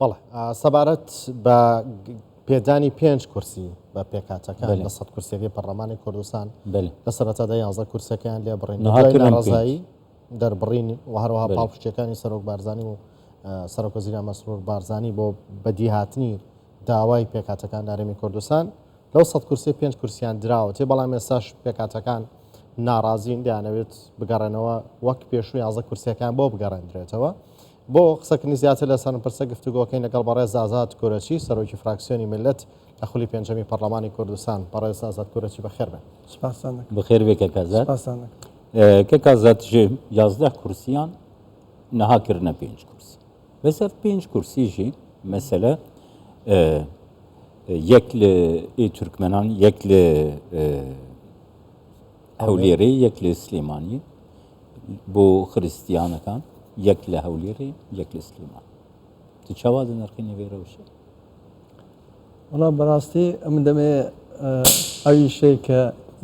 بەڵێ سەبارەت بە پێدانی 5 کورسی بە پێکاتەکان لە 100 کورسیەکەی پەرلەمانی کوردستان لە سەرەتادا 11 کورسەکەیان لێ بڕین ڕزایی دەربڕین و هەروەها پاڵپشتەکانی سەرۆک بارزانانی و سەرۆک وەزیرە مەسرور بارزانی بۆ بەدیهاتنی داوای پێکاتەکان هەرێمی کوردستان لەو 100 کورسی 5 کورسیان دراوە تێ بەڵام ئێستاش پێکاتەکان ناڕازین دەیانەوێت بگەڕێنەوە وەک پێشووی 11 کورسیەکان بۆ بگەڕێنرێتەوە بۆ قسەکردنی زیاتر لەسەر پرسە گفتوگۆکەین لەگەڵ بەڕێز ئازاد کورەچی سەرۆکی فراکسیۆنی میلەت لە خولی پێنجەمی پەرلەمانی کوردستان بەڕێز ئازاد کورەچی بەخێر بێ. بخێر بێ کەکازات کەکازات 11 کورسیان نەهاکردنە 5 کورسی بەسەر 5 کورسیژی مەسەلە یەک لە تورکمەنان یەک لە هەولێرەی یەک لە سلێمانی بۆ خریستیانەکان یەک لە هەولێرەی یەک لە سلێمان تو چاوازە نرخینی وێرەوشە وڵا بەڕاستی ئەم دەمێ ئەوی شەی کە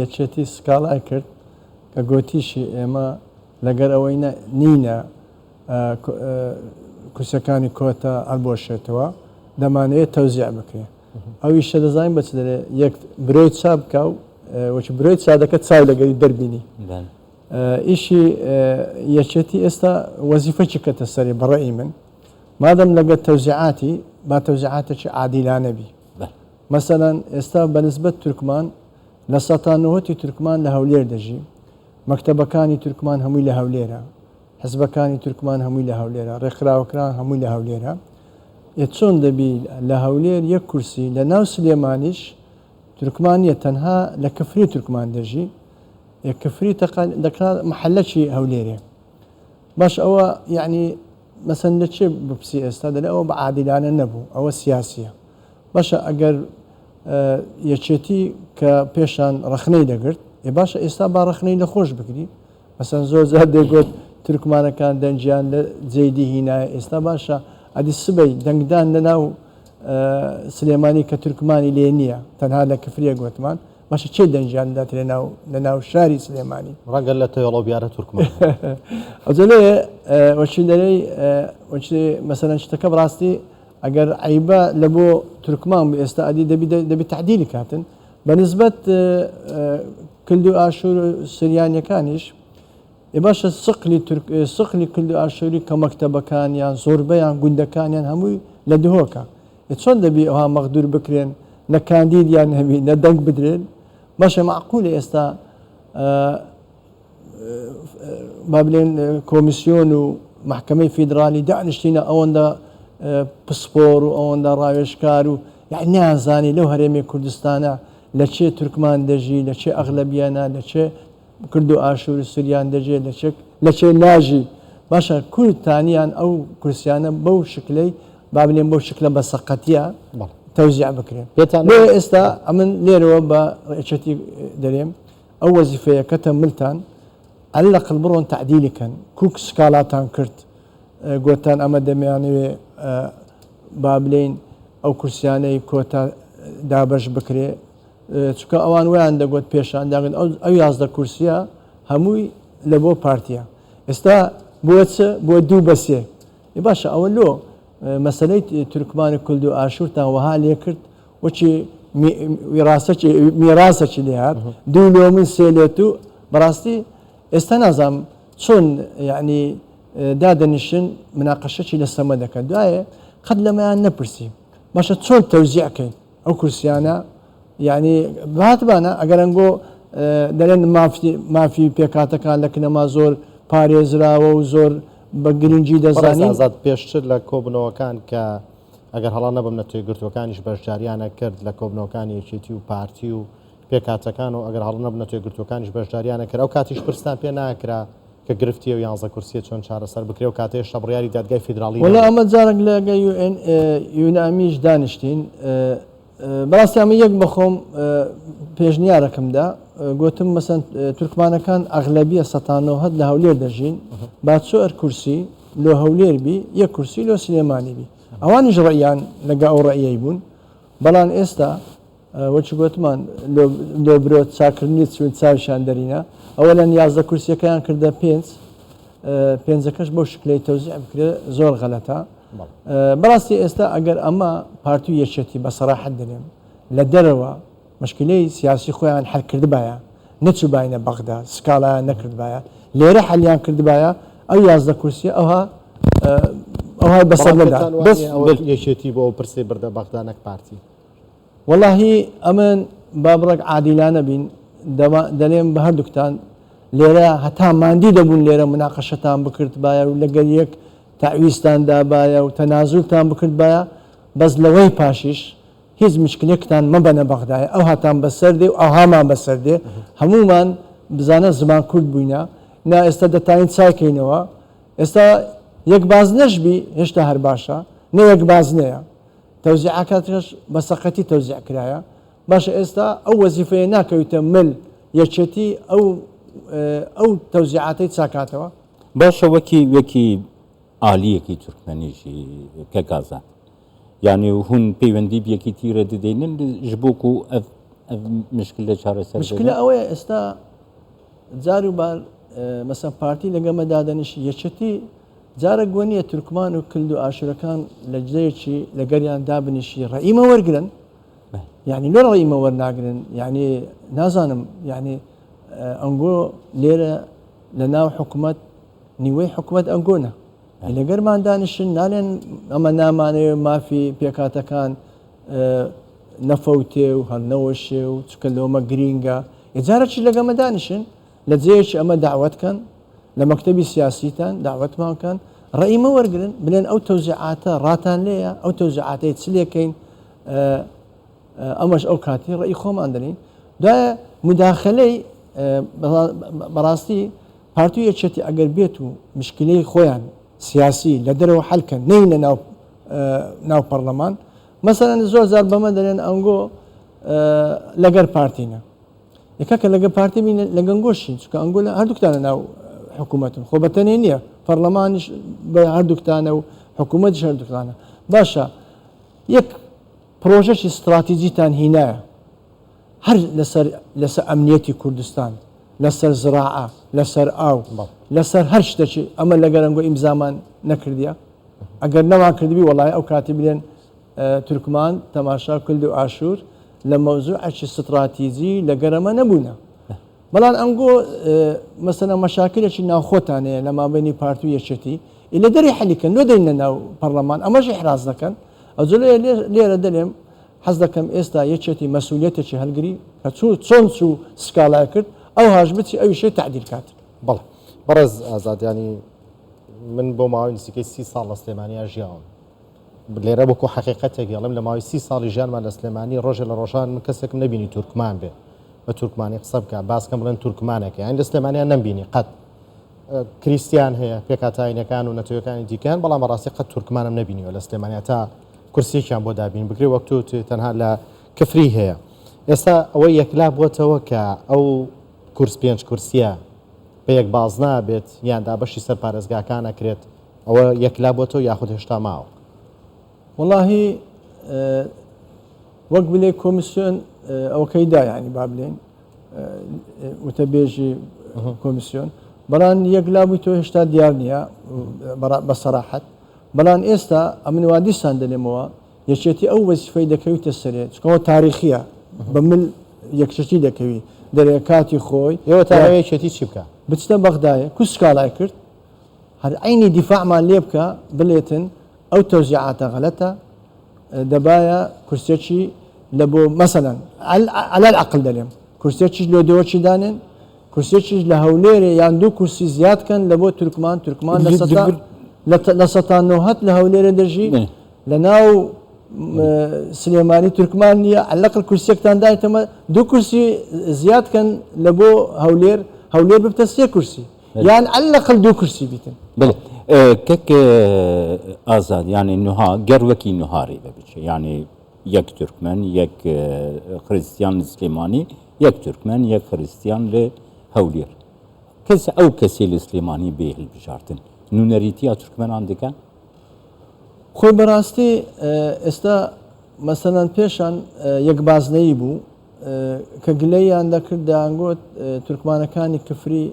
یەکێتی سکاڵای کرد کە گۆتیشی ئێمە لەگەر ئەوەی نینە کورسەکانی کۆتا هەڵبۆشێتەوە دەمانەوێت تەوزیع بکرێ ئەوی شە دەزانین بەچ دەرێ یەک برۆی چا بکە و وەچ برۆی چادەکە چاو لەگەری دەربینی ئیشی یەکێتی ئێستا وەزیفەی کەتە سەری بەڕێی من مادەم لەگە تەوزیعاتی با تەوزیعاتێکی عادیلانە بی مەسەلەن ئێستا بەنسبەت تورکمان لە ١٩٠ تورکمان لە هەولێر دەژی مەکتەبەکانی تورکمان هەمووی لە هەولێرە حزبەکانی تورکمان هەمووی لە هەولێرە ڕێکخراوەکان هەمووی لە هەولێرە چۆن دەبی لە هەولێر یەک کورسی لە ناو سلێمانیش تورکمانیە تەنها لە کفری تورکمان دەژی کفری دەکات محلەکی هەولێرێ باش ئەوە یعنی مەسەن لە چێ بپسی ئێستا دەڵێ ئەوە بە عادیلانە نەبوو ئەوە سیاسیە باشە ئەگەر یەکێتی کە پێشان ڕخنەی دەگرت باشە ئێستا با ڕخنەی لە خۆش بکری مەسەن زۆر زار دەیگوت تورکمانەکان دەنجیان لە جێدی هینایە ئێستا باشە ئەدی سبەی دەنگدان لەناو سلێمانی کە تورکمانی لێ نییە تەنها لە کفریە گوتمان باشە چێ دەنجیاندات لە ناو شاری سلێمانی ڕەنگە لە تۆڵە بیارە تورکمان ئەجلێ وەچی دەرەی مەسەرەن شتەکە بڕاستی ئەگەر عیبە لە بۆ تورکمان ئێستا ئەدی دەبی تعدیلی کاتن بەنسبەت کلد و ئاشور سریانیەکانیش باشە سقلی کلد و ئاشوری کە مەکتەبەکانیان زۆربەیان گوندەکانیان هەمووی لە دهۆکە چۆن دەبی ئەوها مەغدور بکرێن نە کاندیدیان هەبی نە دەنگ بدرێن باشە معقولە ئێستا با بڵێن کۆمیسیۆن و محکەمەی فیدرالی دانیشتینە ئەوەندە پسپۆر و ئەوەندە ڕاوێژکار و یعنی نازانی لەو هەرێمی کوردستانە لە چێ تورکمان دەژی لە چێ ئەغلەبیانە لە چێ کورد و ئاشوری سوریان دەژێت لە چێ ناژی باشە کوردتانیان ئەو کورسیانە بەو شکلەی با بڵێن بەو شکلە بە سەقەتیە تەوزیع بکرێن ئێستا ئەمن لێرەوە بە ڕێچەتی دەرێم ئەو وەزیفەیە کەتە ملتان ئەلەقل بڕۆن تعدیلیکەن کوک سکاڵاتان کرد گوتان ئەمە دەمیانەوێ با بڵێن ئەو کورسیانەی کۆتا دابەش بکرێ چکە ئەوان ویان دەگوت پێشان داگەن ئەو 11 کورسیە هەمووی لە بۆ پارتیە ئێستا بۆ دوو بەسێ باشە ئەوە لۆ مەسلەی تورکمانی کولد و ئاشورتان وەها لێ کرد وەچی میراسەکی لێ هات دوو لۆ من سێ لێت و بەڕاستی ئێستا نازام چۆن یعنی دادەنیشن مناقەشەکی لە سەمە دەکەن دوایە قەت لەمەیان نەپرسی باشە چۆن تەوزیعکەین ئەو کورسیانە یعنی باتبانە ئەگەرەنگۆ دەڵێن مافی پێکاتەکان لە کنەما زۆر پارێزراوە و زۆر بە گرنگی دەزانین ئازاد پێشتر لە کۆبنەوەکان کە ئەگەر هەڵا نەبم نە توی گرتوەکانیش بەشداریانە کرد لە کۆبنەوەکانی یەکێتی و پارتی و پێکاتەکان و ئەگەر هەڵ نەبنە توی گرتوەکانیش بەشداریانە کرد ئەو کاتیش پرستان پێ ناکرا کە گرفتی و 11 کورسیە چۆن چارەسەر بکرێ و کاتێش شەبڕیاری دادگای فیدراڵی وەڵا ئەمە جارێک لەگە یونامیش دانیشتین بەڕاستی ئەمە یەک بەخۆم پێشنیارەکەمدا گوتم مەسەن تورکمانەکان ئەغلەبیە ١٩٠ لە هەولێر دەژین با 4 کورسی لۆ هەولێر بی یەک کورسی لۆ سلێمانی بی ئەوانیش ڕێیان لەگە ئەو ڕێیەی بوون بەڵام ئێستا وەچی گوتمان لۆ برۆ چاکردنی چون چاویشان دەرینە ئەوە لەن 11 کورسیەکەیان کردە 5 پێنجەکەش بەو شکلەی تەوزیع بکرێت زۆر غەلەتە بەڕاستی ئێستا ئەگەر ئەمە پارتی یەکێتی بە سەراحەت دەنێم لە دەرەوە مشکلەی سیاسی خۆیان هەرکردبایە نەچووباینە بەغدا سکاڵایان نەکردبایە لێرە حەلیان کردبایە ئەو 11 کورسیە ئەوها بەسەر لەدا یەکێتی بۆ پرسێ بردە بەغدانەک پارتی واللهی ئەمن بابڕێک عادیلانە بین دەڵێم بە هەردووکتان لێرە هەتا ماندی دەبوون لێرە مناقەشەتان بکردبایە و لەگەر یەک تعویستان دابایە و تەنازولتان بکردبایە بەس لەوەی پاشیش هیچ مشکلێکتان مەبەنە بەغدایە ئەو هاتان بەسەر دێ و ئەو هامان بەسەر دێ هەمومان بزانە زمان کورد بووینە نا ئێستا دەتاین چاکەینەوە ئێستا یەک باز نەشبی هێشتا هەر باشە نە یەک باز نەیە تەوزیعەکەش بە سەقەتی تەوزیع کرایە باشە ئێستا ئەو وەزیفەیە ناکەویتە مل یەکێتی ئەو تەوزیعاتەی چاکاتەوە باشە وەکی ئالیەکی تورکمەنیژی کە گازان یعنی هون پەیوەندی بەیەکی تیرە دەدەینن ji بۆ و ئەv مشکل لە چارەسەر مشکلە ئەوەیە ئێستا جار و بار مەسەن پارتی لەگەمە دادەنیشی یەکێتی جارە گوێنیە تورکمان و کلد و ئاشورەکان لە جلەیەکی لەگەریان دابنیشی ڕئیمە وەرگن یعنی لۆ ڕئیمە وەرناگرن یعنی نازانم یعنی ئەنگۆ لێرە لە ناو حکوومەت نیوەی حکوومەت ئەنگۆنە لەگەرمان دانیشن نالێن ئەمە نامانەوە مافی پێکاتەکان نەفەوتێ و هەڵنەوەشێ و چکە لۆمە گرینگە ئێجارەی لەگەمە دانیشن لە جێیەکی ئەمە داوەتکەن لە مەکتەبی سیاسیتان داوەتمانکەن ڕئیمە وەرگن بلێن ئەو تەوزیعاتە ڕاتان لێیە ئەو تەوزیعاتەی چلێکەین ئەمەش ئەو کاتی ڕێی خۆمان دەنین دوایە مداخلەی بەڕاستی پارتی یەکێتی ئەگەر بێت و مشکلەی خۆیان سیاسی لە دەرەوە حەلکەن نەینە ناو پەرلەمان مەسەرەن زۆر زار بەمە دەرێن ئەنگۆ لەگەر پارتینە یەکەکە لەگە پارتی بینە لە گەنگۆشین چکە ئەنگۆ لە هەردووکتانە ناو حکوومەتن خۆ بەتەنێ نییە پەرلەمانیش بە هەردووکتانە و حکوومەتیش هەردووکتانە باشە یەک پرۆژەی استراتیجیتان هینایە هەر لەسەر ئەمنیەتی کوردستان لەسەر زراعە لەسەر ئاو لەسەر هەر شتێکی ئەمە لەگەرەنگۆ ئیمزامان نەکردیە ئەگەر نەوان کردبی وڵای ئەو کاتی بلێن تورکمان تەماشا کلد و ئاشور لە مەوزوعێکی استراتیجی لەگەرەمە نەبوونە بەڵام ئەنگۆ مەسەلەن مەشاکلێکی ناوخۆتانەیە لە مابینی پارتی و یەکێتی لە دەری حەلیکەن نۆ دەینە ناو پەرلەمان ئەمەژی حراز دەکەن ئەو لێرە دەلێم حەز دەکەم ئێستا یەکێتی مەسئولیەتێکی هەلگری کە چۆن چوو سکالای کرد ئەو هاش بچی ئەویشەی تعدیل کات بەڵێ بەڕێز ئازادیانی من بۆ ماوەی نزیکەی 30 ساڵ لە سلێمانیا ژیاوم لێرە بۆکو حقیقەتێکی ئەڵێم لە ماوەی 30 ساڵی ژیانمان لە سلێمانی ڕۆژێ لە ڕۆژان من کەسێکم نەبینی تورکمان بێ بە تورکمانی قسە بکە باسکەم بڵێن تورکمانێکە یان لە سلێمانیا نەمبینی قەت کریسیان هەیە پێکاتاینەکان و نەتەوەیەکانی دیکەن بەڵام بەڕاستی قەت تورکمانم نەبینیوە لە سلێمانیا تا کورسێکیان بۆ دابین بگرێ وەکتۆ تەنها لە کفری هەیە ئێستا ئەوەی یەکلا بووەتەوە کە ئەو کورس 5 کورسیە بە یەک باز نابێت یاندا بەشی سەر پارێزگاکان ئەکرێت ئەوە یەکلا بۆتەوە یاخود هێشتا ماوە واللهی وەک بلێ کۆمیسیۆن ئەوەکەیدا ینی با بلێن وتەبێژی کۆمیسیۆن بەڵام یەکلا بووی تۆ هێشتا دیار نییە بە سەراحەت بەڵام ئێستا ئەمن وادیسان دەلێمەوە یەکێتی ئەو وەزیفەی دەکەویتە سەرێ چکەوە تاریخیە بە من یەکچەتی دەکەوی دەرێ کاتی خۆی ئێوە تاوێکێتی چی بکە بچتە بەغدایە کوسکالای کرد هەر عینی دیفاعمان لێ بکە بڵێتن ئەو تەوزیعاتە غەلەتە دەبایە کورسێکی لە بۆ مەسەلەن علال عقل دەلێم کورسێکیش لۆ دەوەچی دانێن کورسێکیش لە هەولێرە یان دوو کورسی زیادکەن لە بۆ تورکمان لە سەتانەوەهەت لە هەولێرە دەژی لە ناو سلێمانی تورکمان نییە عەلەقل کورسێکتان دایتەمە دوو کورسی زیادکەن لە بۆ هەولێر ببتە 3 کورسی یان عەلەقل دوو کورسی بیتن کەک ئازاد یانی نوها گەروەکی نوهاری ببچێ یعنی یەک تورکمەن یەک خریستیان لە سلێمانی یەک تورکمەن یەک خریستیان لە هەولێر کەس ئەو کەسی لە سلێمانی بێ هەڵبژارتن نونەریتیا تورکمەنان دەکەن خۆی بەڕاستی ئێستا مەسەلەن پێشان یەک بازنەیی بوو کە گلەیان دەکرد دەیانگوت تورکمانەکانی کفری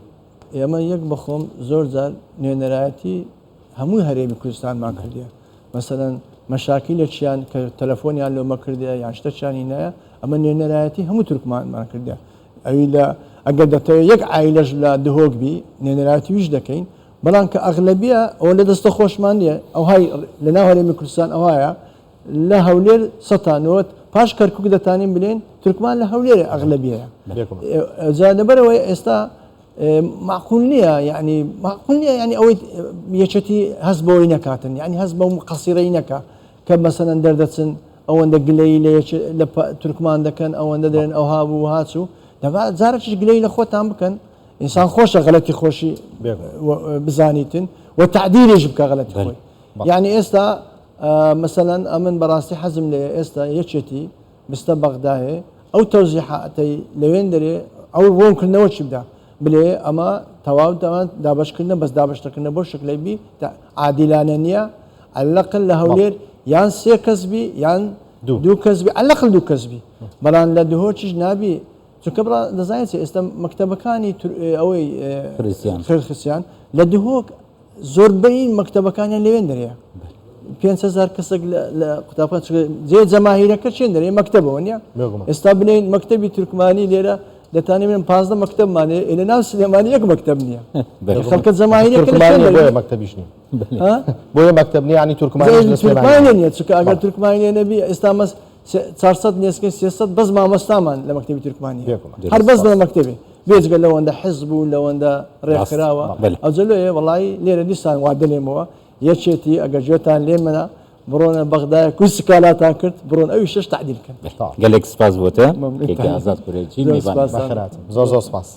ئێمە یەک بەخۆم زۆر جار نوێنەرایەتی هەمووی هەرێمی کوردستانمان کردیە مثلا مەشاکیلێکیان کە تەلەفۆنیان لۆمە کردیا یان شتێکیان هینایە ئەمە نوێنەرایەتی هەموو تورکمانمان کردیا ئەوی لە ئەگەر دەتەوێت یەک عایلەش لە دهۆک بی نوێنەرایەتی ویش دەکەین بەڵام کە ئەغلەبیە ئەوە لە دەستە خۆشمان نیە ئەو های لە ناو هەرێمی کوردستان ئەوایە لە هەولێر سەتانەوەت پاش کەرکووک دەتانین بلێن تورکمان لە هەولێرە ئەغلەبیەیە جا لەبەرەوەی ئێستا معقول نییە یعنی معقول نییە ینی ئەوەی یەکەتی هەست بەوەی نەکاتن یعنی هەست بە قەسیرەی نەکە کە مەسەلەن دەردەچن ئەوەندە گلەی لە تورکمان دەکەن ئەوەندە دەرێن ئەو هابوو هاچوو دەبا جارێکیش گلەی لە خۆتان بکەن ئینسان خۆشە غەلەتی خۆشی بزانیتن و تعدیلێش بکە غەلەتی خۆی یعنی ئێستا مثلەن ئەمن بەڕاستی حەزم لێ ئێستا یەکێتی بستە بەغدایێ ئەو تەوزیحاتەی لەوێن دەرێ ئەو ڕۆنکردنەوە چی بدا بلێ ئەمە تەواو دابشکردنە بەس دابشتەکردنە بۆ شکلەی بی عادیلانە نییە ئەلەقل لە هەولێر یان سێ کەس بی یان دوو کەس بی ئەلەقل دوو کەس بی بەڵام لە دهۆکیش نابی چونکە بڵا دەزانێت ئێستا مەکتەبەکانی ئەوەی خێرخستیان لە دهۆک زۆربەی مەکتەبەکانیان لەوێن دەرەیە 5,000 کەسێک لە قوتابخانە جێ جەماهیرەکە چێن دەرێ مەکتەبەوە نییە ئێستا بنین مەکتەبی تورکمانی لێرە دەتانی من 15 مەکتەبمانێ لە ناو سلێمانی یەک مەکتەب نییە خەڵکە جەماهیرەکە مەکتەبیش نیە بۆیە مەکتەب نییە ینی تورکمانی نیە چونکە ئەگەر تورکمانی نەبی ئێستا 400 نێسکە 300 بەس مامۆستامان لە مەکتەبی تورکمانی هەر بەس لە مەکتەبێ بێجگە لەوەندە حیزب بوو لەوەندە ڕێکخراوە ئەو جەلۆیە وەڵی لێرە دیسان وا دەلێمەوە یەکێتی ئەگەر گوێتان لێ منە بڕۆنە بەغدایە کوی سکالاتان کرد بڕۆن ئەوی شەش تعدیل کرد گەلێک سپاس بۆتە ئازاد کوڕێکی زۆر زۆر سپاس